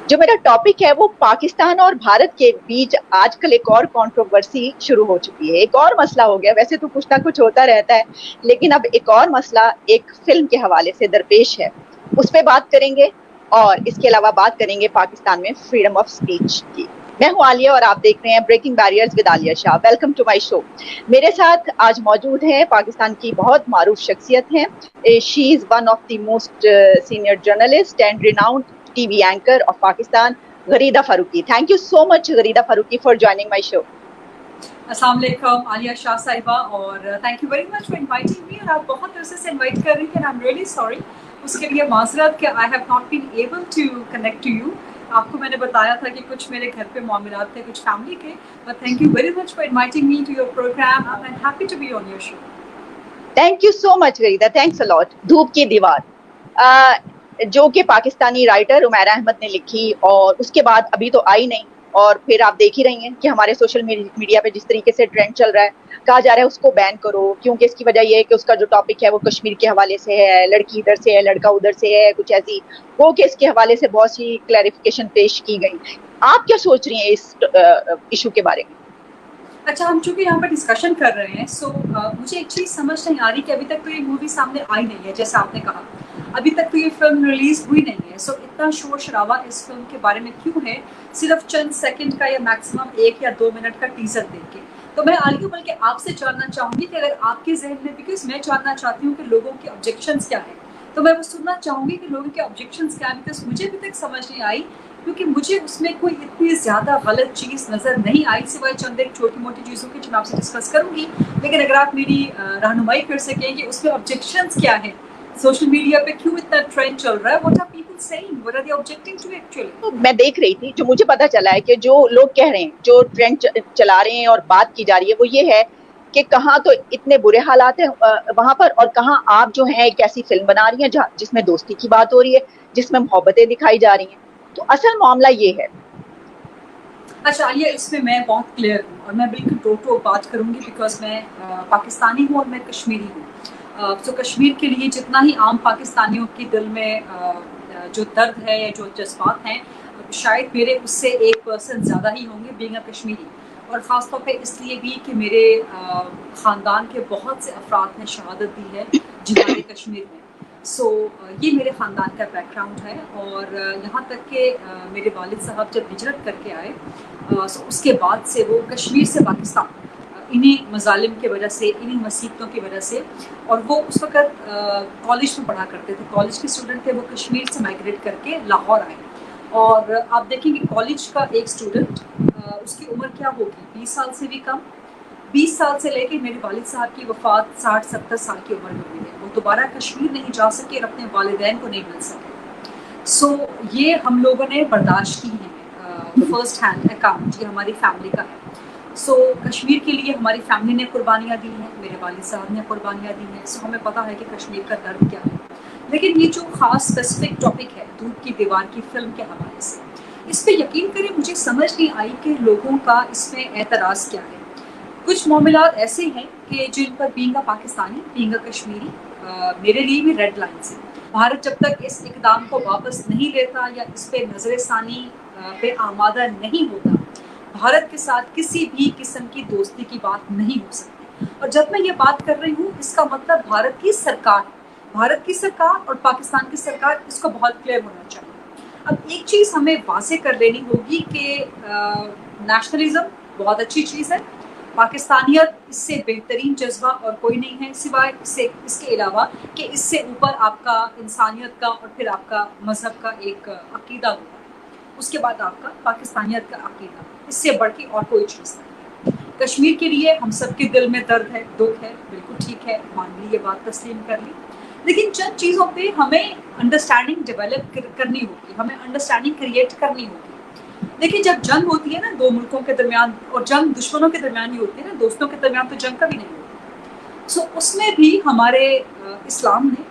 جو میرا ٹاپک ہے وہ پاکستان اور بھارت کے بیچ آج کل ایک اور کنٹروورسی شروع ہو چکی ہے، ایک اور مسئلہ ہو گیا۔ ویسے تو کچھ نہ کچھ ہوتا رہتا ہے، لیکن اب ایک اور مسئلہ ایک فلم کے حوالے سے درپیش ہے، اس پہ بات کریں گے۔ اور اس کے علاوہ بات کریں گے پاکستان میں فریڈم آف اسپیچ کی۔ میں ہوں عالیہ اور آپ دیکھ رہے ہیں breaking barriers with Alia Shah. Welcome to my show. میرے ساتھ آج موجود ہیں پاکستان کی بہت معروف شخصیت ہیں۔ She is one of the most senior journalist and renowned TV anchor of Pakistan, Gharida Farooqi. Thank you so much Gharida Farooqi for joining my show. السلام علیکم عالیہ شاہ صاحبہ، اور thank you very much for inviting me, اور آپ بہت عرصے سے انوائٹ کر رہی ہیں، آئی ایم ریئلی سوری اس کے لیے معذرت کہ I have not been able to connect to you. آپ کو میں نے بتایا تھا کہ کچھ میرے گھر پہ معاملات تھے، کچھ فیملی کے، but thank you very much for inviting me to your programme, I am happy to be on your show. Thank you so much Gharida, thanks a lot. دھوپ کی دیوار جو کہ پاکستانی رائٹر عمیرہ احمد نے لکھی، اور اس کے بعد ابھی تو آئی نہیں، اور پھر آپ دیکھ ہی رہی ہیں کہ ہمارے سوشل میڈیا پہ جس طریقے سے ٹرینڈ چل رہا ہے، کہا جا رہا ہے اس کو بین کرو، کیونکہ اس کی وجہ یہ ہے کہ اس کا جو ٹاپک ہے وہ کشمیر کے حوالے سے ہے، لڑکی ادھر سے ہے لڑکا ادھر سے ہے، کچھ ایسی وہ کہ اس کے حوالے سے بہت سی کلیریفیکیشن پیش کی گئی۔ آپ کیا سوچ رہی ہیں اس ایشو کے بارے میں؟ اچھا، ہم چونکہ یہاں پر ڈسکشن کر رہے ہیں، سو مجھے ایک چیز سمجھ نہیں آ رہی کہ ابھی تک تو یہ مووی سامنے آئی نہیں ہے، جیسا آپ نے کہا ابھی تک تو یہ فلم ریلیز ہوئی نہیں ہے، سو اتنا شور شرابہ اس فلم کے بارے میں کیوں ہے صرف چند سیکنڈ کا یا میکسیمم 1 یا 2 منٹ کا ٹیزر دیکھ کے؟ تو میں عالیہ بلکہ آپ سے جاننا چاہوں گی کہ اگر آپ کے ذہن میں، بیکاز میں جاننا چاہتی ہوں کہ لوگوں کے آبجیکشنز کیا ہیں، تو میں وہ سننا چاہوں گی کہ لوگوں کے آبجیکشنز کیا ہیں، بیکاز مجھے ابھی تک سمجھ نہیں آئی، کیونکہ مجھے اس میں کوئی اتنی زیادہ غلط چیز نظر نہیں آئی سوائے چند ایک چھوٹی موٹی چیزوں کی جو میں آپ سے ڈسکس کروں گی، لیکن اگر آپ میری رہنمائی کر سکیں کہ اس میں آبجیکشنز کیا ہیں، سوشل میڈیا پہ کیوں اتنا ٹرینڈ چل رہا ہے، what are people seeing, what are they objecting to actually? میں دیکھ رہی تھی، جو مجھے پتا چلا ہے کہ جو لوگ کہہ رہے ہیں، جو ٹرینڈ چلا رہے ہیں اور بات کی جا رہی ہے، وہ یہ ہے کہ کہاں تو اتنے برے حالات ہیں وہاں پر، اور کہاں آپ جو ہیں ایک ایسی فلم بنا رہی ہیں جس میں دوستی کی بات ہو رہی ہے، جس میں محبتیں دکھائی جا رہی ہیں۔ تو اصل معاملہ یہ ہے۔ اچھا عالیہ، اس میں میں بہت کلیئر ہوں، اور میں بالکل ٹوٹو بات کروں گی، بیکاز میں پاکستانی ہوں اور میں کشمیری ہوں، تو کشمیر کے لیے جتنا ہی عام پاکستانیوں کے دل میں جو درد ہے یا جو جذبات ہیں، شاید میرے اس سے 1% زیادہ ہی ہوں گے بینگ اے کشمیری، اور خاص طور پہ اس لیے بھی کہ میرے خاندان کے بہت سے افراد نے شہادت دی ہے جہاد کشمیر میں، سو یہ میرے خاندان کا بیک گراؤنڈ ہے، اور یہاں تک کہ میرے والد صاحب جب ہجرت کر کے آئے، سو اس کے بعد سے وہ کشمیر سے پاکستان انہی مظالم کی وجہ سے، انہی مصیبتوں کی وجہ سے، اور وہ اس وقت کالج میں پڑھا کرتے تھے، کالج کے اسٹوڈنٹ تھے، وہ کشمیر سے مائگریٹ کر کے لاہور آئے، اور آپ دیکھیں کہ کالج کا ایک اسٹوڈنٹ اس کی عمر کیا ہوگی، 20 سال سے بھی کم، 20 سال سے لے کے میرے والد صاحب کی وفات 60-70 سال کی عمر میں ہوئی ہے، وہ دوبارہ کشمیر نہیں جا سکے اور اپنے والدین کو نہیں مل سکے، سو یہ ہم لوگوں نے برداشت کی ہیں فرسٹ ہینڈ اکاؤنٹ، یہ ہماری فیملی کا ہے، سو کشمیر کے لیے ہماری فیملی نے قربانیاں دی ہیں، میرے والد صاحب نے قربانیاں دی ہیں، سو ہمیں پتہ ہے کہ کشمیر کا درد کیا ہے، لیکن یہ جو خاص اسپیسیفک ٹاپک ہے دودھ کی دیوار کی فلم کے حوالے سے، اس پہ یقین کریں مجھے سمجھ نہیں آئی کہ لوگوں کا اس میں اعتراض کیا ہے۔ کچھ معاملات ایسے ہیں کہ جن پر being a Pakistani, being a Kashmiri, میرے لیے بھی ریڈ لائنس ہیں۔ بھارت جب تک اس اقدام کو واپس نہیں لیتا یا اس پہ نظر ثانی پہ آمادہ نہیں ہوتا، بھارت کے ساتھ کسی بھی قسم کی دوستی کی بات نہیں ہو سکتی، اور جب میں یہ بات کر رہی ہوں اس کا مطلب بھارت کی سرکار اور پاکستان کی سرکار، اس کو بہت کلیئر ہونا چاہیے۔ اب ایک چیز ہمیں واضح کر لینی ہوگی کہ نیشنلزم بہت اچھی چیز ہے، پاکستانیت اس سے بہترین جذبہ اور کوئی نہیں ہے، سوائے اس کے علاوہ کہ اس سے اوپر آپ کا انسانیت کا اور پھر آپ کا مذہب کا ایک عقیدہ ہوگا، اس کے بعد آپ کا پاکستانیت کا عقیدہ، اس سے بڑھ کے اور کوئی چیز نہیں ہے۔ کشمیر کے لیے ہم سب کے دل میں درد ہے، دکھ ہے، بالکل ٹھیک ہے، مان لی یہ بات، تسلیم کر لی، لیکن چند چیزوں پہ ہمیں انڈرسٹینڈنگ ڈیولپ کرنی ہوگی، ہمیں انڈرسٹینڈنگ کریٹ کرنی ہوگی۔ دیکھیں جب جنگ ہوتی ہے نا دو ملکوں کے درمیان، اور جنگ دشمنوں کے درمیان ہی ہوتی ہے نا، دوستوں کے درمیان تو جنگ کبھی نہیں ہوتی، سو اس میں بھی ہمارے اسلام نے،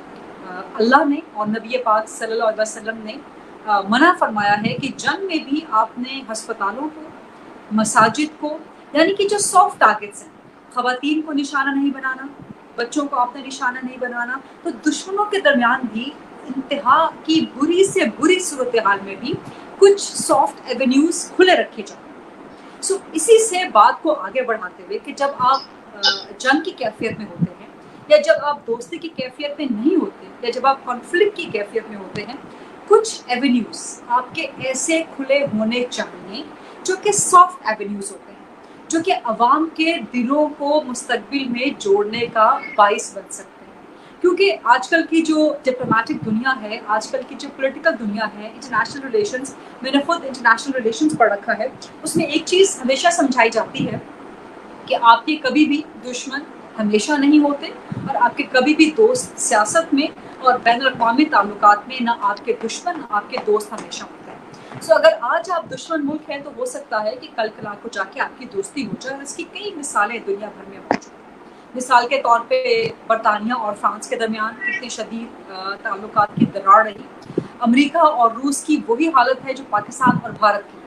اللہ نے اور نبی پاک صلی اللہ علیہ وسلم نے منع فرمایا ہے کہ جنگ میں بھی آپ نے ہسپتالوں کو، مساجد کو، یعنی کہ جو سافٹ ٹارگٹس ہیں، خواتین کو نشانہ نہیں بنانا، بچوں کو آپ نے نشانہ نہیں بنانا، تو دشمنوں کے درمیان بھی انتہا کی بری سے بری صورتحال میں بھی کچھ سافٹ ایونیوز کھلے رکھے جائیں. سو اسی سے بات کو آگے بڑھاتے ہوئے کہ جب آپ جنگ کی کیفیت میں ہوتے ہیں یا جب آپ دوستی کی کیفیت میں نہیں ہوتے یا جب آپ کانفلکٹ کی کیفیت میں ہوتے ہیں, کچھ ایونیوز آپ کے ایسے کھلے ہونے چاہیے جو کہ سافٹ ایونیوز ہوتے ہیں, جو کہ عوام کے دلوں کو مستقبل میں جوڑنے کا باعث بن سکتے ہیں. کیونکہ آج کل کی جو ڈپلومیٹک دنیا ہے, آج کل کی جو پولیٹیکل دنیا ہے, انٹرنیشنل ریلیشنز, میں نے خود انٹرنیشنل ریلیشنز پڑھ رکھا ہے, اس میں ایک چیز ہمیشہ سمجھائی جاتی ہے کہ آپ کے کبھی بھی دشمن ہمیشہ نہیں ہوتے اور آپ کے کبھی بھی دوست سیاست میں اور بین الاقوامی تعلقات میں نہ آپ کے دشمن نہ آپ کے دوست ہمیشہ ہوتے ہیں. سو اگر آج آپ دشمن ملک ہیں تو ہو سکتا ہے کہ کل کل کو جا کے آپ کی دوستی ہو جائے, اور اس کی کئی مثالیں دنیا بھر میں موجود ہیں. مثال کے طور پہ برطانیہ اور فرانس کے درمیان کتنی شدید تعلقات کی دراڑ رہی. امریکہ اور روس کی وہی حالت ہے جو پاکستان اور بھارت کی.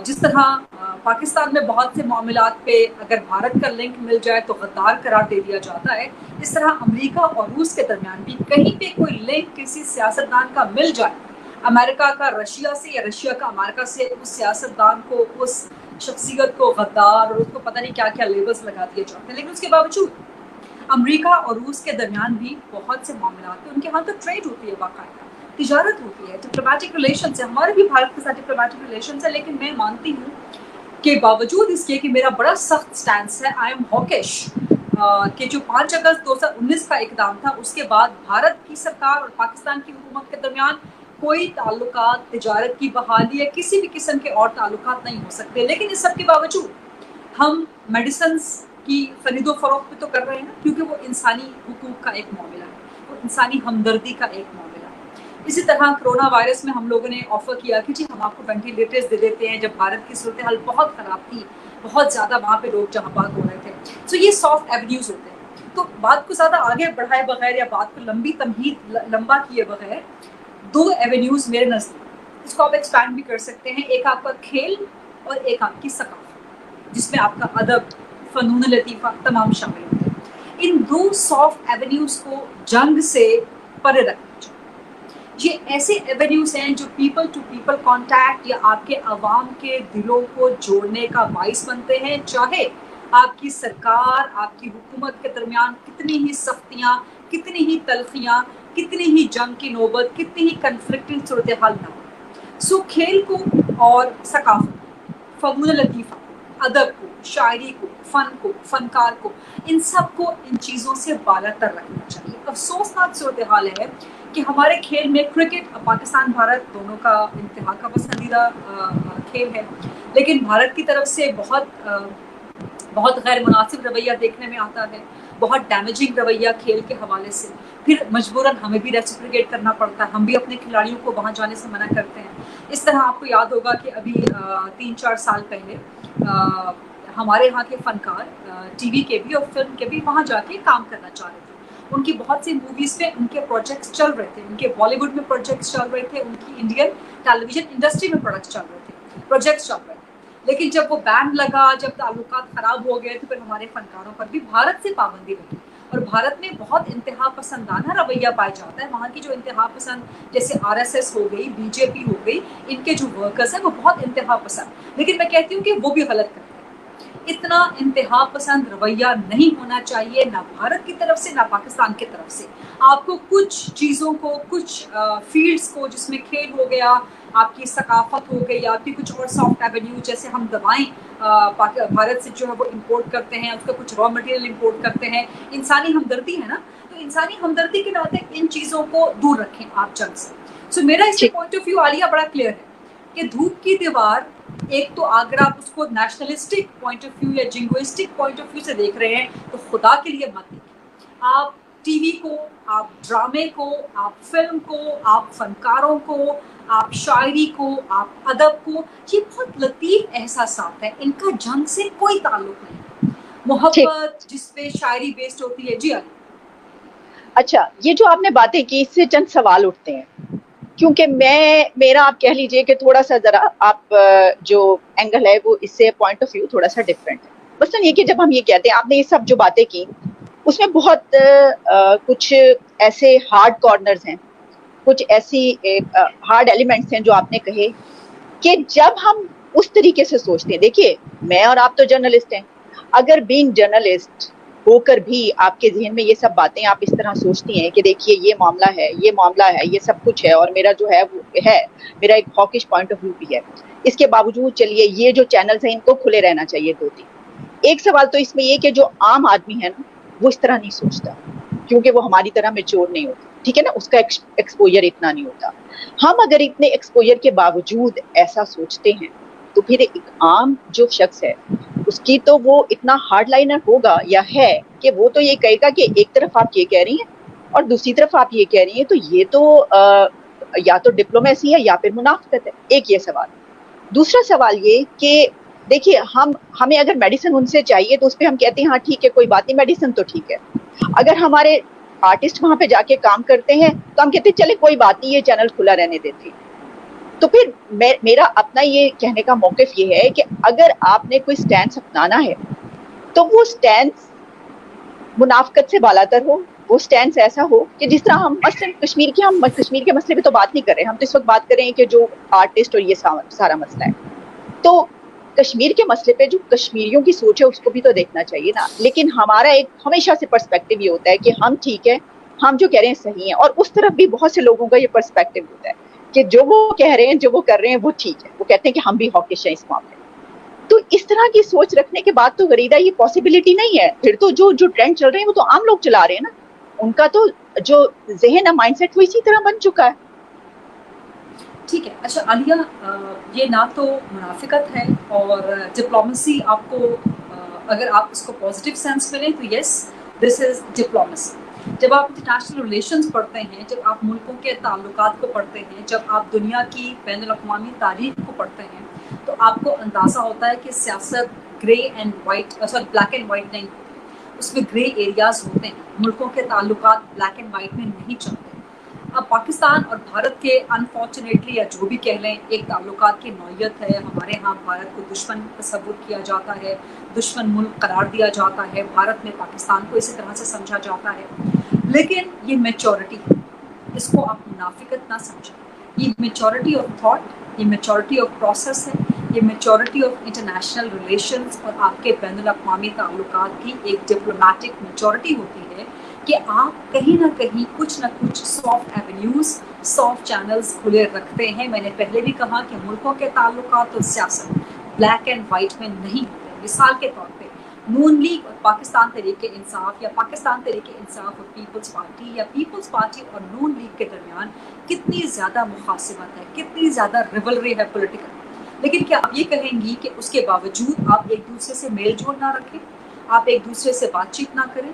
جس طرح پاکستان میں بہت سے معاملات پہ اگر بھارت کا لنک مل جائے تو غدار قرار دے دیا جاتا ہے, اس طرح امریکہ اور روس کے درمیان بھی کہیں پہ کوئی لنک کسی سیاستدان کا مل جائے, امریکہ کا رشیا سے یا رشیا کا امریکہ سے, اس سیاستدان کو, اس شخصیت کو غدار اور اس کو پتہ نہیں کیا کیا لیبلز لگا دیے جاتے ہیں. لیکن اس کے باوجود امریکہ اور روس کے درمیان بھی بہت سے معاملات ہیں. ان کے ہاں تو ٹریڈ ہوتی ہے, باقاعدہ تجارت ہوتی ہے, ڈپلومیٹک ریلیشنز ہے. ہمارے بھی بھارت کے ساتھ ڈپلومیٹک ریلیشنز ہے, لیکن میں مانتی ہوں کہ باوجود اس کے کہ میرا بڑا سخت سٹینس ہے, آئی ایم ہاکش, کہ جو 5 اگست 2019 کا اقدام تھا اس کے بعد بھارت کی سرکار اور پاکستان کی حکومت کے درمیان کوئی تعلقات, تجارت کی بحالی یا کسی بھی قسم کے اور تعلقات نہیں ہو سکتے. لیکن اس سب کے باوجود ہم میڈیسنز کی خرید و فروخت بھی تو کر رہے ہیں نا, کیونکہ وہ انسانی حقوق کا ایک معاملہ ہے, وہ انسانی ہمدردی کا ایک معاملہ ہے. اسی طرح کرونا وائرس میں ہم لوگوں نے آفر کیا کہ جی ہم آپ کو وینٹیلیٹرز دے دیتے ہیں, جب بھارت کی صورتحال بہت خراب تھی, بہت زیادہ وہاں پہ لوگ جہاں پاک ہو رہے تھے. سو یہ سافٹ ایونیوز ہوتے ہیں. تو بات کو زیادہ آگے بڑھائے بغیر یا بات کو لمبی تمہید لمبا کیے بغیر 2 ایونیوز میرے نزدیک, اس کو آپ ایکسپینڈ بھی کر سکتے ہیں. ایک آپ کا کھیل اور ایک آپ کی ثقافت, جس میں آپ کا ادب, فنون لطیفہ تمام شامل ہوتے ہیں. ان 2 سافٹ ایونیوز کو جنگ سے پرے رکھنا چاہیے. یہ ایسے ایونیوز ہیں جو پیپل ٹو پیپل کانٹیکٹ یا آپ کے عوام کے دلوں کو جوڑنے کا باعث بنتے ہیں, چاہے آپ کی سرکار, آپ کی حکومت کے درمیان کتنی ہی سختیاں, کتنی ہی تلخیاں, کتنی ہی جنگ کی نوبت, کتنی ہی کنفلکٹنگ صورتحال نہ ہو. سو کھیل کو اور ثقافت, فنون لطیفہ, ادب کو, شاعری کو, فن کو, فنکار کو, ان سب کو ان چیزوں سے بالاتر رکھنا چاہیے. افسوسناک صورتحال ہے کہ ہمارے کھیل میں کرکٹ, پاکستان بھارت دونوں کا انتہا کا پسندیدہ کھیل ہے, لیکن بھارت کی طرف سے بہت غیر مناسب رویہ دیکھنے میں آتا ہے, بہت ڈیمیجنگ رویہ کھیل کے حوالے سے. پھر مجبوراً ہمیں بھی ریسپریکیٹ کرنا پڑتا ہے, ہم بھی اپنے کھلاڑیوں کو وہاں جانے سے منع کرتے ہیں. اس طرح آپ کو یاد ہوگا کہ ابھی 3-4 سال پہلے ہمارے یہاں کے فنکار ٹی وی کے بھی اور فلم کے بھی وہاں جا کے کام کرنا چاہ رہے تھے. ان کی بہت سی موویز میں ان کے پروجیکٹس چل رہے تھے, ان کے بالی ووڈ میں پروجیکٹس چل رہے تھے, ان کی انڈین ٹیلی ویژن انڈسٹری میں پروجیکٹس چل رہے تھے. لیکن جب وہ بین لگا, جب تعلقات خراب ہو گئے, تو پھر ہمارے فنکاروں پر بھی بھارت سے پابندی لگی. اور بھارت میں بہت انتہا پسندانہ رویہ پایا جاتا ہے. وہاں کی جو انتہا پسند جیسے RSS ہو گئی, BJP ہو گئی, ان کے جو ورکرز ہیں وہ بہت انتہا پسند. لیکن میں کہتی ہوں کہ وہ بھی غلط کرتے ہیں. اتنا انتہا پسند رویہ نہیں ہونا چاہیے, نہ بھارت کی طرف سے نہ پاکستان کی طرف سے. آپ کو کچھ چیزوں کو, کچھ فیلڈز کو, جس میں کھیل ہو گیا, آپ کی ثقافت ہو گئی, آپ کی کچھ اور سافٹ ایونیو, جیسے ہم دوائیں بھارت سے جو ہے وہ امپورٹ کرتے ہیں, اس کا کچھ را مٹیریل امپورٹ کرتے ہیں, انسانی ہمدردی ہے نا, تو انسانی ہمدردی کے ناطے ان چیزوں کو دور رکھیں آپ جنگ سے. سو میرا اس سے پوائنٹ آف ویو عالیہ بڑا کلیئر ہے کہ دھوپ کی دیوار, ایک تو اگر آپ اس کو نیشنلسٹک پوائنٹ آف ویو یا جنگوسٹک پوائنٹ آف ویو سے دیکھ رہے ہیں تو خدا کے لیے مت دیکھیں. آپ ٹی وی کو, آپ ڈرامے کو, آپ فلم کو, آپ فنکاروں کو, آپ شاعری کو, آپ ادب کو, یہ بہت لطیف احساسات ہیں, ان کا جنگ سے کوئی تعلق نہیں. محبت جس پہ شاعری بیسڈ ہوتی ہے. جی علی. اچھا, یہ جو آپ نے باتیں کی, اس سے چند سوال اٹھتے ہیں, کیونکہ میرا آپ کہہ لیجئے کہ تھوڑا سا ذرا آپ جو اینگل ہے وہ اس سے پوائنٹ آف ویو تھوڑا سا ڈفرینٹ ہے. مثلاً یہ کہ جب ہم یہ کہتے ہیں, آپ نے یہ سب جو باتیں کی, اس میں بہت کچھ ایسے ہارڈ کارنرز ہیں کچھ ایسی ہارڈ ایلیمنٹس ہیں جو آپ نے کہے کہ جب ہم اس طریقے سے سوچتے ہیں, دیکھیے میں اور آپ تو جرنلسٹ ہیں, اگر بینگ جرنلسٹ ہو کر بھی آپ کے ذہن میں یہ سب باتیں آپ اس طرح سوچتی ہیں کہ دیکھیے یہ معاملہ ہے, یہ معاملہ ہے, یہ سب کچھ ہے, اور میرا جو ہے وہ ہے, میرا ایک ہاکش پوائنٹ آف ویو بھی ہے, اس کے باوجود چلیے یہ جو چینلز ہیں ان کو کھلے رہنا چاہیے 2-3. ایک سوال تو اس میں یہ کہ جو عام آدمی ہے نا وہ اس طرح نہیں سوچتا, کیونکہ وہ ہماری طرح میچور نہیں ہوتا, ٹھیک ہے نا, اس کا ایکسپوجر اتنا نہیں ہوتا. ہم اگر اتنے ایکسپوجر کے باوجود ایسا سوچتے ہیں تو پھر ایک عام جو شخص ہے اس کی تو وہ اتنا ہارڈ لائنر ہوگا یا ہے کہ وہ تو یہ کہے گا کہ ایک طرف آپ یہ کہہ رہی ہیں اور دوسری طرف آپ یہ کہہ رہی ہیں, تو یہ تو یا تو ڈپلومیسی ہے یا پھر منافقت ہے. ایک یہ سوال. دوسرا سوال یہ کہ دیکھیے ہمیں اگر میڈیسن ان سے چاہیے تو اس پہ ہم کہتے ہیں ہاں ٹھیک ہے کوئی بات نہیں, میڈیسن تو ٹھیک ہے. اگر ہمارے آرٹسٹ وہاں پہ جا کے کام کرتے ہیں تو ہم کہتے ہیں چلے کوئی بات نہیں, یہ چینل کھلا رہنے دیتے. تو پھر میرا اپنا یہ کہنے کا موقف یہ ہے کہ اگر آپ نے کوئی سٹینس اپنانا ہے تو وہ سٹینس منافقت سے بالاتر ہو, وہ سٹینس ایسا ہو کہ جس طرح ہم مثلاً ہم کشمیر کے مسئلے پہ تو بات نہیں کر رہے, ہم تو اس وقت بات کر رہے ہیں کہ جو آرٹسٹ اور یہ سارا مسئلہ ہے. تو کشمیر کے مسئلے پہ جو کشمیریوں کی سوچ ہے اس کو بھی تو دیکھنا چاہیے نا. لیکن ہمارا ایک ہمیشہ سے پرسپیکٹو یہ ہوتا ہے کہ ہم ٹھیک ہے, ہم جو کہہ رہے ہیں صحیح ہیں, اور اس طرف بھی بہت سے لوگوں کا یہ پرسپیکٹو ہوتا ہے کہ جو وہ کہہ رہے ہیں, جو وہ کر رہے ہیں وہ ٹھیک ہے, وہ کہتے ہیں کہ ہم بھی ہاکش ہیں اس معاملے میں. تو اس طرح کی سوچ رکھنے کے بعد تو غریدہ یہ پاسبلٹی نہیں ہے. پھر تو جو ٹرینڈ چل رہے ہیں وہ تو عام لوگ چلا رہے ہیں نا, ان کا تو جو ذہن ہے, مائنڈ سیٹ وہ اسی طرح بن چکا ہے. ٹھیک ہے. اچھا عالیہ, یہ نہ تو منافقت ہے اور ڈپلومیسی آپ کو اگر آپ اس کو پازیٹیو سینس میں لیں تو یس دس از ڈپلومیسی. جب آپ انٹرنیشنل ریلیشنز پڑھتے ہیں, جب آپ ملکوں کے تعلقات کو پڑھتے ہیں, جب آپ دنیا کی بین الاقوامی تاریخ کو پڑھتے ہیں تو آپ کو اندازہ ہوتا ہے کہ سیاست grey and white, sorry black and white نہیں ہوتی, اس میں گرے ایریاز ہوتے ہیں. ملکوں کے تعلقات بلیک اینڈ وائٹ میں نہیں چلتے. اب پاکستان اور بھارت کے انفارچونیٹلی یا جو بھی کہہ لیں ایک تعلقات کی نوعیت ہے. ہمارے ہاں بھارت کو دشمن تصور کیا جاتا ہے, دشمن ملک قرار دیا جاتا ہے, بھارت میں پاکستان کو اسی طرح سے سمجھا جاتا ہے. لیکن یہ میچورٹی ہے, اس کو آپ منافقت نہ سمجھیں. یہ میچورٹی آف تھاٹ, یہ میچورٹی آف پروسیس ہے, یہ میچورٹی آف انٹرنیشنل ریلیشنز اور آپ کے بین الاقوامی تعلقات کی ایک ڈپلومیٹک میچورٹی ہوتی ہے کہ آپ کہیں نہ کہیں کچھ نہ کچھ سافٹ ایونیوز, سافٹ چینلز کھلے رکھتے ہیں. میں نے پہلے بھی کہا کہ ملکوں کے تعلقات اور سیاست بلیک اینڈ وائٹ میں نہیں ہوتے. مثال کے طور پہ نون لیگ اور پاکستان تحریک انصاف, یا پاکستان تحریک انصاف اور پیپلز پارٹی, یا پیپلز پارٹی اور نون لیگ کے درمیان کتنی زیادہ مخاصمت ہے, کتنی زیادہ ریولری ہے پولیٹیکل. لیکن کیا آپ یہ کہیں گی کہ اس کے باوجود آپ ایک دوسرے سے میل جول نہ رکھیں, آپ ایک دوسرے سے بات چیت نہ کریں؟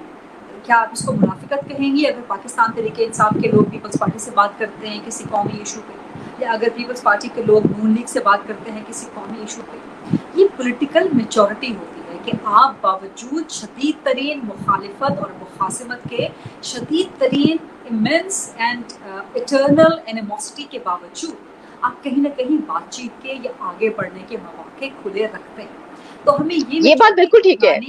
کیا آپ اس کو منافقت کہیں گی اگر پاکستان تحریک انصاف کے لوگ پیپلز پارٹی سے بات کرتے ہیں کسی قومی ایشو پہ, یا اگر پیپلز پارٹی کے لوگ نون لیگ سے بات کرتے ہیں کسی قومی ایشو پہ؟ یہ پولیٹیکل میچورٹی ہوتی ہے کہ آپ باوجود شدید ترین مخالفت اور مخاصمت کے, شدید ترین امینس اینڈ اٹرنل اینیموسٹی کے باوجود آپ کہیں نہ کہیں بات چیت کے یا آگے بڑھنے کے مواقع کھلے رکھتے ہیں. تو ہمیں یہ بات بالکل ٹھیک ہے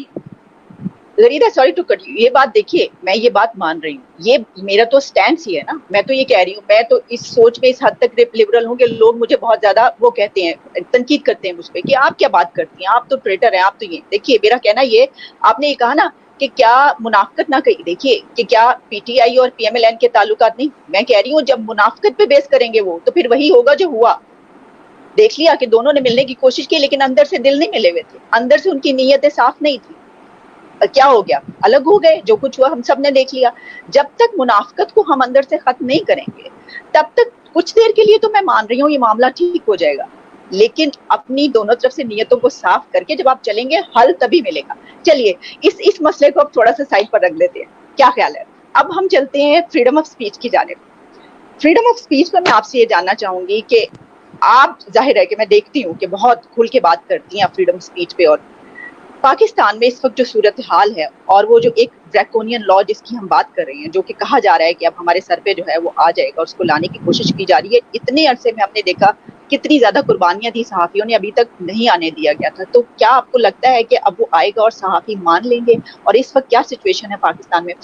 Gharida, sorry to cut you. یہ بات دیکھیے میں یہ بات مان رہی ہوں, یہ میرا تو سٹینس ہی ہے نا. میں تو یہ کہہ رہی ہوں, میں تو اس سوچ میں اس حد تک لبرل ہوں کہ لوگ مجھے بہت زیادہ وہ کہتے ہیں, تنقید کرتے ہیں مجھ پہ کہ آپ کیا بات کرتی ہیں, آپ تو ٹریٹر ہیں, آپ تو یہ. دیکھیے میرا کہنا یہ, آپ نے یہ کہا نا کہ کیا منافقت نہ کہی, دیکھیے کہ کیا پی ٹی آئی اور پی ایم ایل این کے تعلقات نہیں. میں کہہ رہی ہوں جب منافقت پہ بیس کریں گے وہ, تو پھر وہی ہوگا جو ہوا. دیکھ لیا کہ دونوں نے ملنے کی کوشش کی لیکن اندر سے دل نہیں ملے ہوئے تھے, اندر سے ان کی نیتیں صاف نہیں تھی. کیا ہو گیا, الگ ہو گئے. جو کچھ ہوا ہم سب نے دیکھ لیا. جب تک منافقت کو ہم اندر سے ختم نہیں کریں گے تب تک کچھ دیر کے لیے تو میں مان رہی ہوں یہ معاملہ ٹھیک ہو جائے گا, لیکن اپنی دونوں طرف سے نیتوں کو صاف کر کے جب آپ چلیں گے حل تبھی ملے گا. چلیے اس مسئلے کو اب تھوڑا سا سائڈ پر رکھ لیتے ہیں, کیا خیال ہے؟ اب ہم چلتے ہیں فریڈم آف سپیچ کی جانب. فریڈم آف سپیچ پر میں آپ سے یہ جاننا چاہوں گی کہ آپ, ظاہر ہے کہ میں دیکھتی ہوں کہ بہت کھل کے بات کرتی ہیں آپ فریڈم آف سپیچ پہ, اور پاکستان میں اس وقت جو صورتحال ہے اور وہ جو ایک ڈریکونین لا جس کی ہم بات کر رہے ہیں, جو کہ کہا جا رہا ہے کہ اب ہمارے سر پہ جو ہے وہ آ جائے گا, اس کو لانے کی کوشش کی جا رہی ہے. اتنے عرصے میں ہم نے دیکھا کتنی زیادہ قربانیاں دی صحافیوں نے, ابھی تک نہیں آنے دیا گیا تھا. تو کیا آپ کو لگتا ہے کہ اب وہ آئے گا اور صحافی مان لیں گے؟ اور اس وقت کیا سچویشن ہے پاکستان میں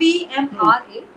PMRA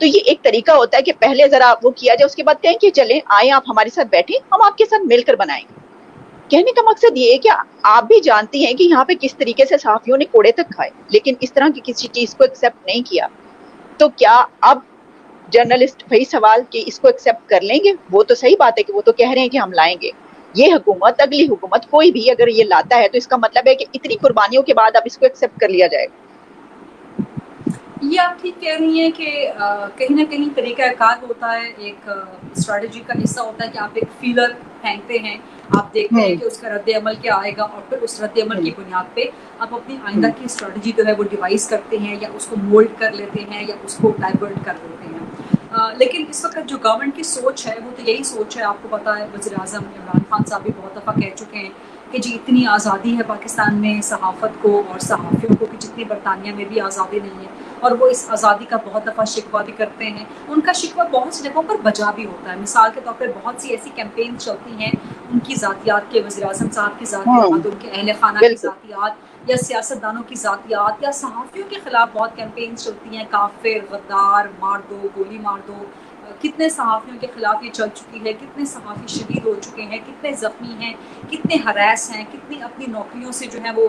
تو یہ ایک طریقہ ہوتا ہے کہ پہلے ذرا وہ کیا جائے, اس کے بعد کہیں کہ چلیں آئیں آپ ہمارے ساتھ بیٹھیں, ہم آپ کے ساتھ مل کر بنائیں گے. کہنے کا مقصد یہ ہے کہ آپ بھی جانتی ہیں کہ یہاں پہ کس طریقے سے صحافیوں نے کوڑے تک کھائے, لیکن اس طرح کی کسی چیز کو ایکسیپٹ نہیں کیا. تو کیا اب جرنلسٹ وہی سوال کہ اس کو ایکسیپٹ کر لیں گے؟ وہ تو صحیح بات ہے کہ وہ تو کہہ رہے ہیں کہ ہم لائیں گے. یہ حکومت, اگلی حکومت, کوئی بھی اگر یہ لاتا ہے تو اس کا مطلب ہے کہ اتنی قربانیوں کے بعد اب اس کو ایکسیپٹ کر لیا جائے گا. یہ آپ ٹھیک کہہ رہی ہیں کہ کہیں نہ کہیں طریقہ کار ہوتا ہے, ایک اسٹریٹجی کا حصہ ہوتا ہے کہ آپ ایک فیلر پھینکتے ہیں, آپ دیکھتے ہیں کہ اس کا رد عمل کیا آئے گا, اور پھر اس رد عمل کی بنیاد پہ آپ اپنی آئندہ کی اسٹریٹجی جو ہے وہ ڈیوائز کرتے ہیں, یا اس کو مولڈ کر لیتے ہیں, یا اس کو ڈائیورٹ کر دیتے ہیں. لیکن اس وقت جو گورنمنٹ کی سوچ ہے وہ تو یہی سوچ ہے. آپ کو پتہ ہے وزیر اعظم عمران خان صاحب بھی بہت دفعہ کہہ چکے ہیں کہ جی اتنی آزادی ہے پاکستان میں صحافت کو اور صحافیوں کو کہ جتنی برطانیہ میں بھی آزادی نہیں ہے, اور وہ اس آزادی کا بہت دفعہ شکوہ بھی کرتے ہیں. ان کا شکوہ بہت سی جگہوں پر بجا بھی ہوتا ہے. مثال کے طور پر بہت سی ایسی کیمپین چلتی ہیں ان کی ذاتیات کے, وزیر اعظم صاحب کی ذاتیات, ان کے اہل خانہ کی ذاتیات, یا سیاستدانوں کی ذاتیات, یا صحافیوں کے خلاف بہت کیمپینز چلتی ہیں, کافر, غدار, مار دو, گولی مار دو. کتنے صحافیوں کے خلاف یہ چل چکی ہے, کتنے صحافی شہید ہو چکے ہیں, کتنے زخمی ہیں, کتنے ہراس ہیں, کتنی اپنی نوکریوں سے جو ہے وہ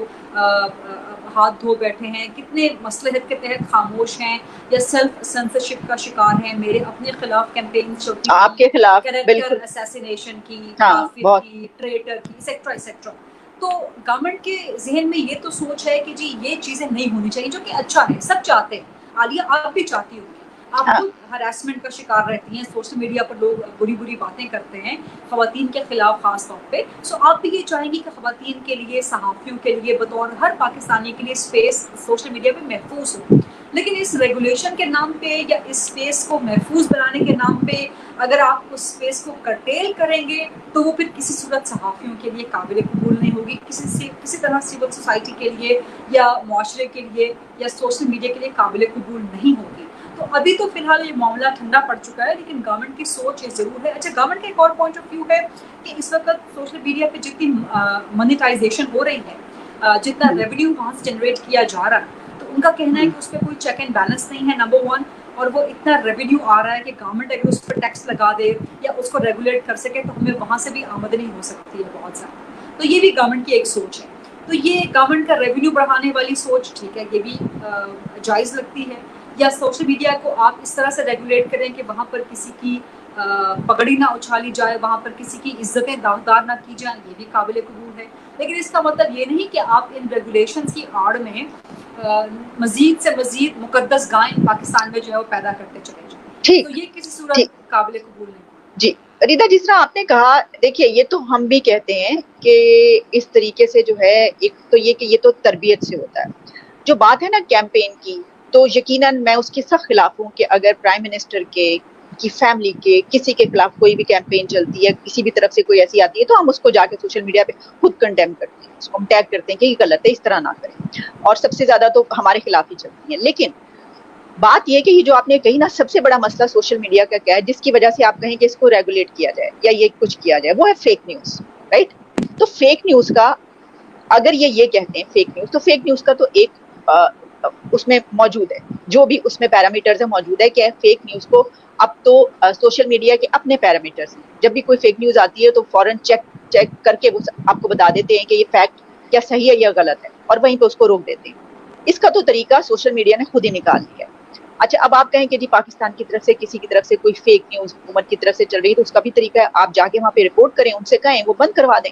ہاتھ دھو بیٹھے ہیں, کتنے مصلحت کے تحت خاموش ہیں یا سیلف سینسرشپ کا شکار ہیں. میرے اپنے خلاف کیمپین چلتی آپ کے خلاف کیریکٹر اسیسینیشن کی, کافر کی, ٹریٹر کی, ایکسیکٹرا ایکسیکٹرا. تو گورنمنٹ کے ذہن میں یہ تو سوچ ہے کہ جی یہ چیزیں نہیں ہونی چاہیے, جو کہ اچھا ہے, سب چاہتے ہیں. عالیہ آپ بھی چاہتی ہوگی, آپ خود ہراسمنٹ کا شکار رہتی ہیں, سوشل میڈیا پر لوگ بری بری باتیں کرتے ہیں خواتین کے خلاف خاص طور پہ. سو آپ بھی یہ چاہیں گی کہ خواتین کے لیے, صحافیوں کے لیے, بطور ہر پاکستانی کے لیے اسپیس سوشل میڈیا پہ محفوظ ہو. لیکن اس ریگولیشن کے نام پہ یا اس اسپیس کو محفوظ بنانے کے نام پہ اگر آپ اس اسپیس کو کرٹیل کریں گے تو وہ پھر کسی صورت صحافیوں کے لیے قابل قبول نہیں ہوگی, کسی طرح سول سوسائٹی کے لیے یا معاشرے کے لیے یا سوشل میڈیا کے لیے قابل قبول نہیں ہوگی. تو ابھی تو فی الحال یہ معاملہ ٹھنڈا پڑ چکا ہے, لیکن گورنمنٹ کی سوچ یہ ضرور ہے. اچھا, گورنمنٹ کا ایک اور پوائنٹ آف ویو ہے کہ اس وقت سوشل میڈیا پہ جتنی منیٹائزیشن ہو رہی ہے, جتنا ریونیو وہاں سے جنریٹ کیا جا رہا ہے, تو ان کا کہنا ہے کہ اس پہ کوئی چیک اینڈ بیلنس نہیں ہے, نمبر ون. اور وہ اتنا ریونیو آ رہا ہے کہ گورنمنٹ اگر اس پر ٹیکس لگا دے یا اس کو ریگولیٹ کر سکے تو ہمیں وہاں سے بھی آمدنی ہو سکتی ہے بہت زیادہ. تو یہ بھی گورنمنٹ کی ایک سوچ ہے. تو یہ گورنمنٹ کا ریونیو بڑھانے والی سوچ ٹھیک ہے, یہ بھی جائز لگتی ہے. یا سوشل میڈیا کو آپ اس طرح سے ریگولیٹ کریں کہ وہاں پر کسی کی پگڑی نہ اچھالی جائے, وہاں پر کسی کی عزتیں داغدار نہ کی جائیں, یہ بھی قابل قبول ہے. لیکن اس کا مطلب یہ نہیں کہ آپ ان ریگولیشنز کی آڑ میں مزید سے مزید مقدس گائیں پاکستان میں جو ہے وہ پیدا کرتے چلے جائیں. تو یہ کسی صورت قابل قبول نہیں. جی ریتا, جس طرح آپ نے کہا, دیکھیے یہ تو ہم بھی کہتے ہیں کہ اس طریقے سے جو ہے, ایک تو یہ کہ یہ تو تربیت سے ہوتا ہے. جو بات ہے نا کیمپین کی, تو یقیناً میں اس کے سخت خلاف ہوں کہ اگر پرائم منسٹر کی فیملی کے کسی کے خلاف کوئی بھی کیمپین چلتی ہے, کسی بھی طرف سے کوئی ایسی آتی ہے, تو ہم اس کو جا کے سوشل میڈیا پہ خود کنڈیم کرتے ہیں, اس کو ہم ٹیگ کرتے ہیں کہ یہ غلط ہے, اس طرح نہ کریں. اور سب سے زیادہ تو ہمارے خلاف ہی چلتی ہیں. لیکن بات یہ کہ یہ جو آپ نے کہی نا, سب سے بڑا مسئلہ سوشل میڈیا کا کیا ہے جس کی وجہ سے آپ کہیں کہ اس کو ریگولیٹ کیا جائے یا یہ کچھ کیا جائے, وہ ہے فیک نیوز. رائٹ, تو فیک نیوز کا اگر یہ کہتے ہیں فیک نیوز, تو فیک نیوز کا تو ایک اس میں موجود ہے, جو بھی اس میں پیرامیٹرز ہیں موجود ہے کہ فیک نیوز کو اب تو سوشل میڈیا کے اپنے پیرامیٹرز ہیں. جب بھی کوئی فیک نیوز آتی ہے تو فوراً چیک کر کے وہ آپ کو بتا دیتے ہیں کہ یہ فیکٹ کیا صحیح ہے یا غلط ہے, اور وہیں پہ اس کو روک دیتے ہیں. اس کا تو طریقہ سوشل میڈیا نے خود ہی نکال لیا ہے. اچھا, اب آپ کہیں کہ جی پاکستان کی طرف سے کسی کی طرف سے کوئی فیک نیوز حکومت کی طرف سے چل رہی ہے, تو اس کا بھی طریقہ ہے آپ جا کے وہاں پہ رپورٹ کریں, ان سے کہیں وہ بند کروا دیں.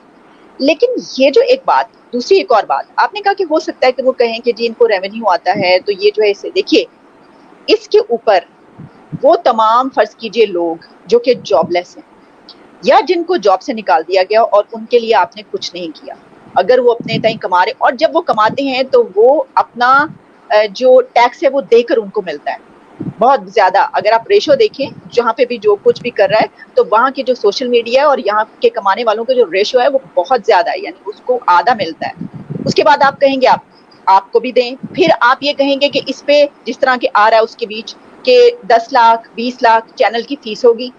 لیکن یہ جو ایک بات, دوسری ایک اور بات آپ نے کہا کہ ہو سکتا ہے کہ وہ کہیں کہ جی ان کو ریونیو آتا ہے تو یہ جو ہے اسے دیکھیے, اس کے اوپر وہ تمام فرض کیجئے لوگ جو کہ جاب لیس ہیں یا جن کو جاب سے نکال دیا گیا اور ان کے لیے آپ نے کچھ نہیں کیا, اگر وہ اپنے تئیں کما رہے, اور جب وہ کماتے ہیں تو وہ اپنا جو ٹیکس ہے وہ دے کر ان کو ملتا ہے بہت زیادہ. اگر آپ ریشو دیکھیں جہاں پہ بھی جو کچھ بھی کر رہا ہے, تو وہاں کی جو سوشل میڈیا ہے اور یہاں کے کمانے والوں کا جو ریشو ہے وہ بہت زیادہ ہے, یعنی اس کو آدھا ملتا ہے. اس کے بعد آپ کہیں گے آپ کو بھی دیں, پھر آپ یہ کہیں گے کہ اس پہ جس طرح کے آ رہا ہے اس کے بیچ کہ 10 لاکھ 20 لاکھ چینل کی فیس ہوگی.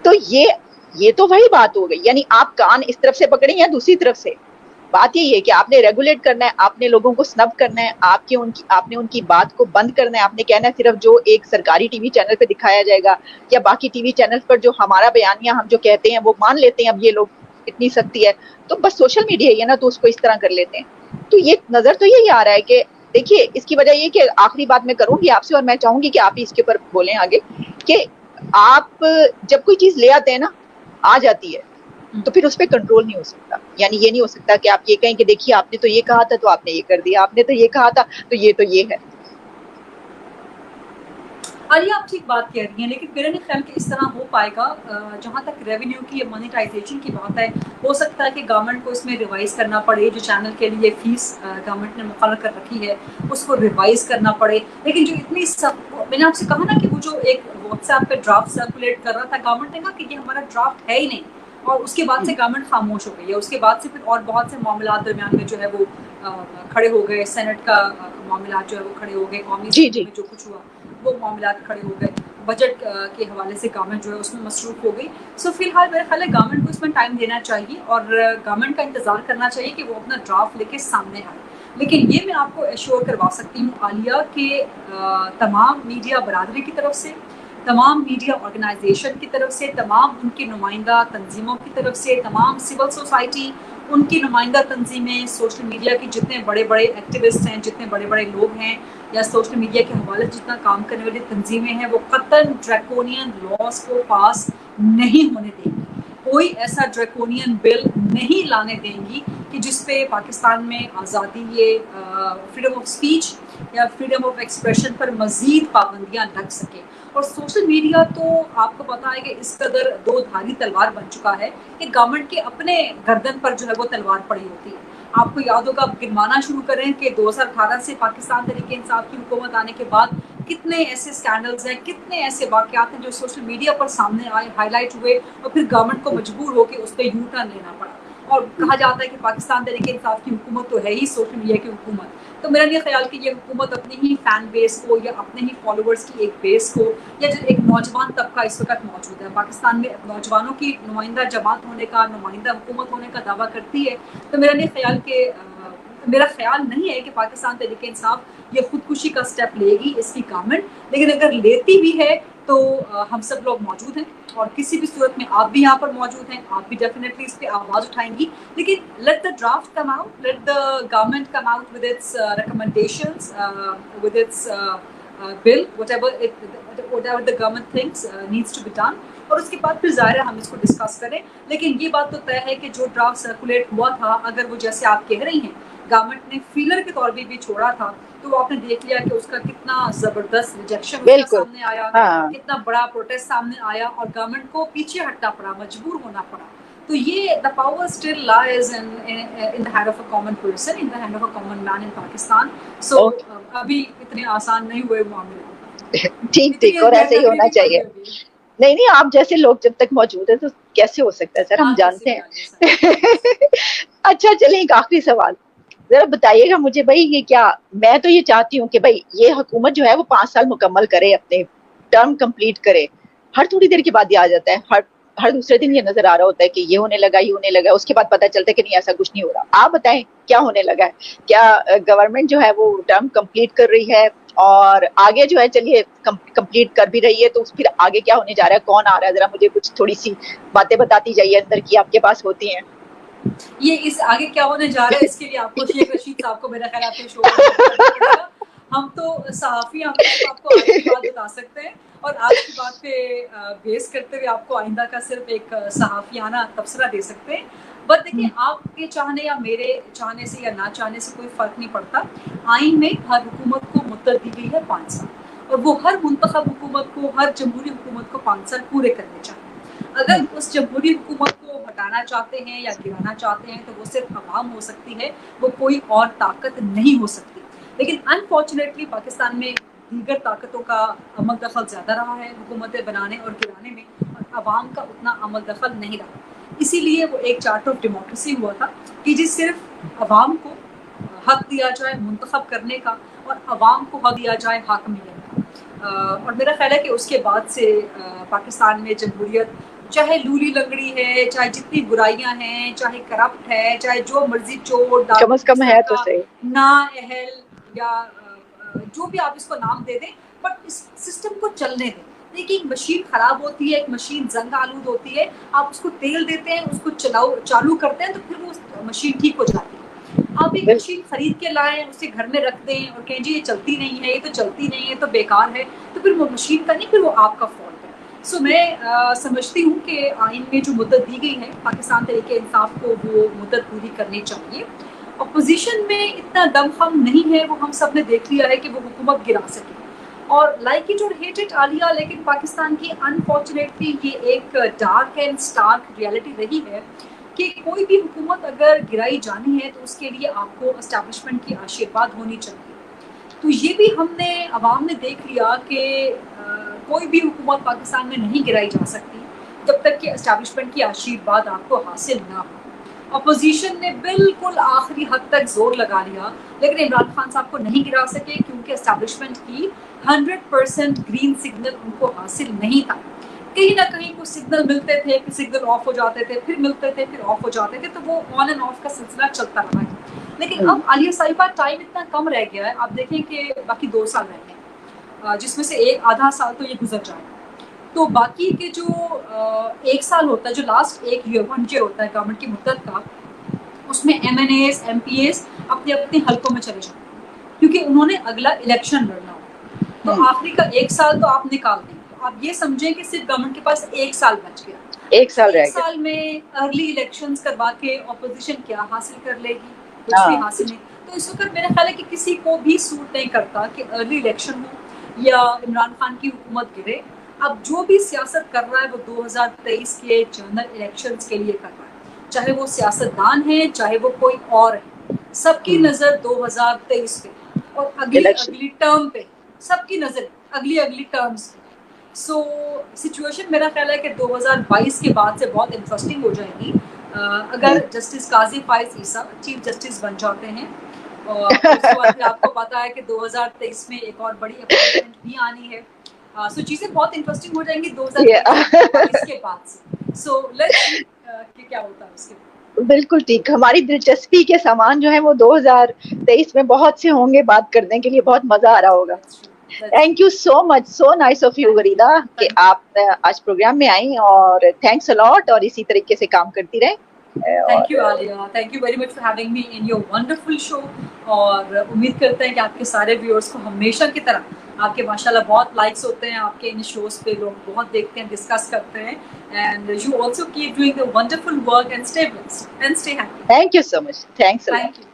تو یہ تو وہی بات ہو گئی, یعنی آپ کان اس طرف سے پکڑیں یا دوسری طرف سے. بات یہی ہے کہ آپ نے ریگولیٹ کرنا ہے, آپ نے لوگوں کو سنب کرنا ہے, آپ نے ان کی بات کو بند کرنا ہے, آپ نے کہنا ہے صرف جو ایک سرکاری ٹی وی چینل پہ دکھایا جائے گا یا باقی ٹی وی چینل پر جو ہمارا بیانیہ ہم جو کہتے ہیں وہ مان لیتے ہیں اب یہ لوگ, اتنی سختی ہے. تو بس سوشل میڈیا ہی ہے نا, تو اس کو اس طرح کر لیتے ہیں. تو یہ نظر تو یہی آ رہا ہے کہ دیکھیے اس کی وجہ یہ کہ آخری بات میں کروں گی آپ سے, اور میں چاہوں گی کہ آپ ہی اس کے اوپر بولیں آگے, کہ آپ جب کوئی چیز لے آتے ہیں نا, آ جاتی ہے, تو پھر اس پہ کنٹرول نہیں ہو سکتا. یعنی یہ نہیں ہو سکتا کہ آپ یہ کہیں کہ دیکھیے آپ نے تو یہ کہا تھا تو آپ نے یہ کر دیا, آپ نے تو یہ کہا تھا تو یہ ہے. عالیہ آپ ٹھیک بات کہہ رہی ہیں, لیکن میرا نہیں خیال کہ اس طرح ہو پائے گا. جہاں تک ریونیو کی مانیٹائزیشن کی بات ہے, ہو سکتا ہے کہ گورنمنٹ کو اس میں ریوائز کرنا پڑے, جو چینل کے لیے فیس گورنمنٹ نے مقرر کر رکھی ہے اس کو ریوائز کرنا پڑے. لیکن جو اتنی میں نے آپ سے کہا نا کہ وہ جو ایک واٹس ایپ پہ ڈرافٹ سرکولیٹ کر رہا تھا, گورنمنٹ نے کہا کہ یہ ہمارا ڈرافٹ ہے ہی نہیں, اور اس کے بعد سے گورنمنٹ خاموش ہو گئی ہے. اس کے بعد سے پھر اور بہت سے معاملات درمیان میں جو ہے وہ کھڑے ہو گئے, سینٹ کا معاملات جو ہے وہ کھڑے ہو گئے, قومی جی اسمبلی جی میں جو کچھ ہوا وہ معاملات کھڑے ہو گئے, بجٹ کے حوالے سے گورنمنٹ جو ہے اس میں مصروف ہو گئی. سو فی الحال میرا خیال ہے گورنمنٹ کو اس میں ٹائم دینا چاہیے, اور گورنمنٹ کا انتظار کرنا چاہیے کہ وہ اپنا ڈرافٹ لے کے سامنے آئے. لیکن یہ میں آپ کو ایشور کروا سکتی ہوں عالیہ کہ تمام میڈیا برادری کی طرف سے, تمام میڈیا آرگنائزیشن کی طرف سے, تمام ان کی نمائندہ تنظیموں کی طرف سے, تمام سول سوسائٹی ان کی نمائندہ تنظیمیں, سوشل میڈیا کی جتنے بڑے بڑے ایکٹیوسٹ ہیں, جتنے بڑے بڑے لوگ ہیں, یا سوشل میڈیا کے حوالے سے جتنا کام کرنے والی تنظیمیں ہیں, وہ قطعاً ڈریکونین لاس کو پاس نہیں ہونے دیں گی. کوئی ایسا ڈریکونین بل نہیں لانے دیں گی کہ جس پہ پاکستان میں آزادی, فریڈم آف اسپیچ یا فریڈم آف ایکسپریشن پر مزید پابندیاں لگ سکیں. اور سوشل میڈیا تو آپ کو پتا ہے کہ اس قدر دو دھاری تلوار بن چکا ہے کہ گورنمنٹ کے اپنے گردن پر جو ہے وہ تلوار پڑی ہوتی ہے. آپ کو یاد ہوگا, گنوانا شروع کریں کہ 2018 سے پاکستان تحریک انصاف کی حکومت آنے کے بعد کتنے ایسے اسکینڈلز ہیں, کتنے ایسے واقعات ہیں جو سوشل میڈیا پر سامنے آئے, ہائی لائٹ ہوئے, اور پھر گورنمنٹ کو مجبور ہو کے اس پہ یو ٹرن لینا پڑا. اور کہا جاتا ہے کہ پاکستان تحریک انصاف کی حکومت تو ہے ہی سوشل میڈیا کی حکومت. تو میرا نہیں خیال کہ یہ حکومت اپنی ہی فین بیس کو یا اپنے ہی فالوورز کی ایک بیس کو, یا جو ایک نوجوان طبقہ اس وقت موجود ہے پاکستان میں, نوجوانوں کی نمائندہ جماعت ہونے کا, نمائندہ حکومت ہونے کا دعویٰ کرتی ہے. تو میرا نہیں خیال کہ میرا خیال نہیں ہے کہ پاکستان تحریک انصاف یہ خودکشی کا سٹیپ لے گی اس کی گورنمنٹ. لیکن اگر لیتی بھی ہے تو ہم سب لوگ موجود ہیں, اور کسی بھی صورت میں آپ بھی یہاں پر موجود ہیں, آپ بھی ڈیفینیٹلی اس پہ آواز اٹھائیں گی. لیکن let the draft come out, let the government come out with its recommendations, with its bill, whatever the government thinks needs to be done, اور اس کے بعد پھر ظاہر ہے ہم اس کو ڈسکس کریں. لیکن یہ بات تو طے ہے کہ جو ڈرافٹ سرکولیٹ ہوا تھا, اگر وہ جیسے آپ کہہ رہی ہیں گورنمنٹ نے فیلر کے طور پہ بھی چھوڑا تھا, تو آپ نے دیکھ لیا کہ اس کا کتنا زبردست ریجیکشن اس کا سامنے آیا, کتنا بڑا پروٹیسٹ سامنے آیا, اور گورنمنٹ کو پیچھے ہٹنا پڑا, مجبور ہونا پڑا. تو یہ the power still lies in the hand of a common person, in the hand of a common man in Pakistan. So ابھی اتنے آسان نہیں ہوئے معاملے. ٹھیک, اور ایسے ہی ہونا چاہیے. نہیں, آپ جیسے لوگ جب تک موجود ہیں تو کیسے ہو سکتا ہے سر, ہم جانتے ہیں. اچھا چلیں, ایک آخری سوال ذرا بتائیے گا مجھے بھائی, یہ کیا, میں تو یہ چاہتی ہوں کہ بھائی یہ حکومت جو ہے وہ 5 سال مکمل کرے, اپنے ٹرم کمپلیٹ کرے. ہر تھوڑی دیر کے بعد یہ آ جاتا ہے, ہر دوسرے دن یہ نظر آ رہا ہوتا ہے کہ یہ ہونے لگا, اس کے بعد پتہ چلتا ہے کہ نہیں ایسا کچھ نہیں ہو رہا. آپ بتائیں کیا ہونے لگا ہے, کیا گورنمنٹ جو ہے وہ ٹرم کمپلیٹ کر رہی ہے, اور آگے جو ہے چلیے کمپلیٹ کر بھی رہی ہے, تو پھر آگے کیا ہونے جا رہا ہے, کون آ رہا ہے, ذرا مجھے کچھ تھوڑی سی باتیں بتاتی جائیے اندر کی, آپ کے پاس ہوتی ہیں. یہ اس آگے کیا ہونے جا رہا ہے اس کے لیے آپ کو شیخ رشید صاحب کو میرا خیال آپ کے شو کرنا پڑے گا. ہم تو صحافی, ہم تو آپ کو آج کی بات بتا سکتے ہیں, اور آج کی بات پہ بیس کرتے ہوئے آپ کو آئندہ کا صرف ایک صحافیانہ تبصرہ دے سکتے ہیں. بٹ دیکھیے, آپ کے چاہنے یا میرے چاہنے سے یا نہ چاہنے سے کوئی فرق نہیں پڑتا. آئین میں ہر حکومت کو مدت دی گئی ہے 5 سال, اور وہ ہر منتخب حکومت کو, ہر جمہوری حکومت کو 5 سال پورے کرنے چاہیے. اگر اس جمہوری حکومت کو ہٹانا چاہتے ہیں یا گرانا چاہتے ہیں تو وہ صرف عوام ہو سکتی ہے, وہ کوئی اور طاقت نہیں ہو سکتی. لیکن انفارچونیٹلی پاکستان میں دیگر طاقتوں کا عمل دخل زیادہ رہا ہے حکومتیں بنانے اور گرانے میں, اور عوام کا اتنا عمل دخل نہیں رہا. اسی لیے وہ ایک چارٹ آف ڈیموکریسی ہوا تھا کہ جس صرف عوام کو حق دیا جائے منتخب کرنے کا, اور عوام کو حق دیا جائے حاکمیت کا. اور میرا خیال ہے کہ اس کے بعد سے پاکستان میں جمہوریت چاہے لولی لنگڑی ہے، چاہے جتنی برائیاں ہیں، چاہے کرپٹ ہے، چاہے جو مرضی چور کم از کم ہے تو صحیح. نااہل یا جو بھی آپ اس کو نام دے دیں، بٹ اس سسٹم کو چلنے دیں. دیکھیے ایک مشین خراب ہوتی ہے، ایک مشین زنگ آلود ہوتی ہے، آپ اس کو تیل دیتے ہیں، اس کو چالو کرتے ہیں تو پھر وہ مشین ٹھیک ہو جاتی ہے. آپ ایک مشین خرید کے لائیں، اسے گھر میں رکھ دیں اور کہیں جی یہ چلتی نہیں ہے، یہ تو چلتی نہیں ہے، تو بیکار ہے، تو پھر وہ مشین کا نہیں، پھر وہ آپ کا فالٹ ہے. سو میں سمجھتی ہوں کہ آئین میں جو مدت دی گئی ہے پاکستان تحریک انصاف کو وہ مدت پوری کرنی چاہیے. اپوزیشن میں اتنا دم خم نہیں ہے، وہ ہم سب نے دیکھ لیا ہے کہ وہ حکومت گرا سکے. اور لائک اٹ اور ہیٹ اٹ عالیہ، لیکن پاکستان کی انفارچونیٹلی یہ ایک ڈارک اینڈ اسٹارک ریئلٹی رہی ہے کہ کوئی بھی حکومت اگر گرائی جانی ہے تو اس کے لیے آپ کو اسٹیبلشمنٹ کی آشیرواد ہونی چاہیے. تو یہ بھی ہم نے عوام نے دیکھ لیا کہ کوئی بھی حکومت پاکستان میں نہیں گرائی جا سکتی جب تک کہ اسٹیبلشمنٹ کی آشیرواد آپ کو حاصل نہ ہو. اپوزیشن نے بالکل آخری حد تک زور لگا لیا، لیکن عمران خان صاحب کو نہیں گرا سکے کیونکہ اسٹیبلشمنٹ کی 100% گرین سگنل ان کو حاصل نہیں تھا. کہیں نہ کہیں کچھ سگنل ملتے تھے، پھر سگنل آف ہو جاتے تھے، پھر ملتے تھے، پھر آف ہو جاتے تھے، تو وہ آن اینڈ آف کا سلسلہ چلتا رہا ہے. لیکن اب عالیہ صاحبہ ٹائم اتنا کم رہ گیا ہے، آپ دیکھیں کہ باقی 2 سال رہ گئے، جس میں سے آدھا سال تو یہ گزر جائے گا. تو باقی کے جو 1 سال ہوتا ہے، جو لاسٹ 1 ایئر 1 ایئر ہوتا ہے گورنمنٹ کی مدت کا، اس میں MNAs MPAs اپنے اپنے حلقوں میں چلے جاتے ہیں کیونکہ انہوں نے اگلا الیکشن لڑنا ہوتا ہے. تو آخری کا 1 سال تو آپ نکال دیں، تو آپ یہ سمجھیں کہ صرف گورنمنٹ کے پاس 1 سال بچ گیا. 1 سال رہ 1 گیا. سال میں ارلی الیکشنز کروا کے اپوزیشن کیا حاصل کر لے گی؟ کچھ بھی حاصل نہیں. تو اس وقت میرا خیال ہے کہ کسی کو بھی سوٹ نہیں کرتا کہ ارلی الیکشن ہو یا عمران خان کی حکومت گرے. اب جو بھی سیاست کر رہا ہے وہ 2023 کے جنرل الیکشنز کے لیے کر رہا ہے، چاہے وہ سیاستدان ہے چاہے وہ کوئی اور ہے، سب کی نظر 2023 پہ اور اگلی ٹرم پہ، سب کی نظر اگلی ٹرمز پہ. سو سچویشن میرا خیال ہے کہ 2022 کے بعد سے بہت انٹرسٹنگ ہو جائے گی اگر جسٹس قاضی فائز عیسیٰ چیف جسٹس بن جاتے ہیں. اور اس کے بعد آپ کو پتا ہے کہ 2023 میں ایک اور بڑی اپوائنٹمنٹ بھی آنی ہے. سو چیزیں بہت انٹرسٹنگ ہو جائیں گی 2022 کے بعد سے. سو لیٹس سی کہ کیا ہوتا ہے اس کے بعد. بالکل ٹھیک. ہماری دلچسپی کے سامان جو ہیں وہ 2023 میں بہت سے ہوں گے بات کرنے کے لیے. بہت مزہ آ رہا ہوگا. Thank you so much. So nice of you Gharida کہ آپ آج پروگرام میں آئیں، اور تھینکس الاٹ، اور اسی طریقے سے کام کرتی رہیں. Thank you Alia, thank you very much for having me in your wonderful show. اور امید کرتے ہیں کہ آپ کے سارے ویورز کو ہمیشہ کی طرح، آپ کے ماشاءاللہ بہت لائکس ہوتے ہیں آپ کے ان شوز پہ، لوگ بہت دیکھتے ہیں، ڈسکس کرتے ہیں. And you also keep doing a wonderful work and stay blessed and stay happy. Thank you so much. Thanks allot. Thank you.